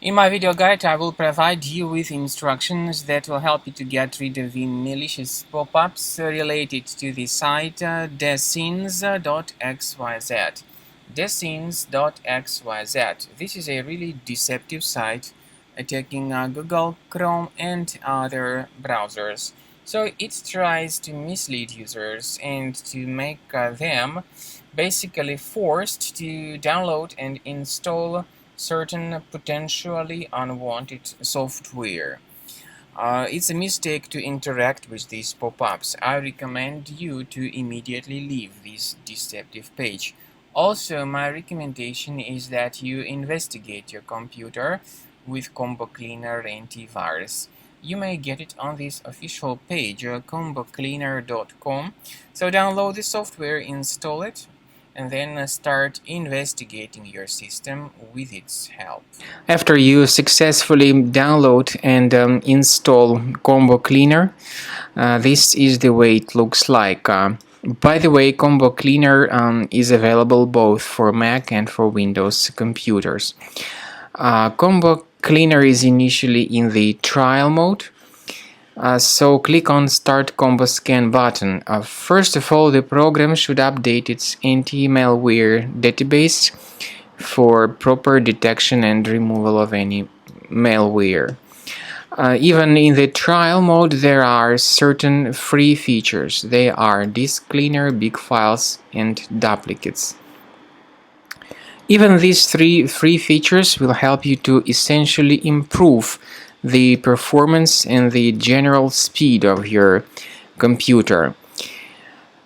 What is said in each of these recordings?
In my video guide, I will provide you with instructions that will help you to get rid of the malicious pop-ups related to the site Dacins.xyz. Dacins.xyz. This is a really deceptive site attacking Google, Chrome, and other browsers. So it tries to mislead users and to make them basically forced to download and install certain potentially unwanted software. It's a mistake to interact with these pop-ups. I recommend you to immediately leave this deceptive page. Also, my recommendation is that you investigate your computer with Combo Cleaner antivirus. You may get it on this official page, combocleaner.com. So download the software, install it, and then start investigating your system with its help. After you successfully download and install Combo Cleaner, this is the way it looks like. By the way, Combo Cleaner is available both for Mac and for Windows computers. Combo Cleaner is initially in the trial mode. So click on Start Combo Scan button. First of all, the program should update its anti-malware database for proper detection and removal of any malware. Even in the trial mode, there are certain free features. They are disk cleaner, big files, and duplicates. Even these three free features will help you to essentially improve the performance and the general speed of your computer.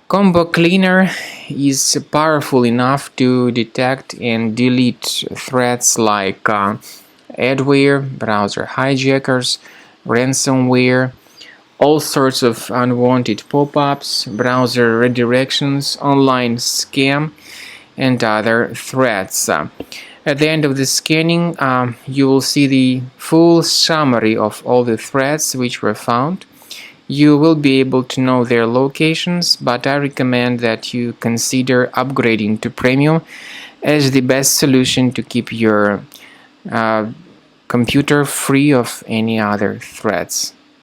Combo Cleaner is powerful enough to detect and delete threats like adware, browser hijackers, ransomware, all sorts of unwanted pop-ups, browser redirections, online scam, and other threats. At the end of the scanning, you will see the full summary of all the threats which were found. You will be able to know their locations, but I recommend that you consider upgrading to Premium as the best solution to keep your computer free of any other threats.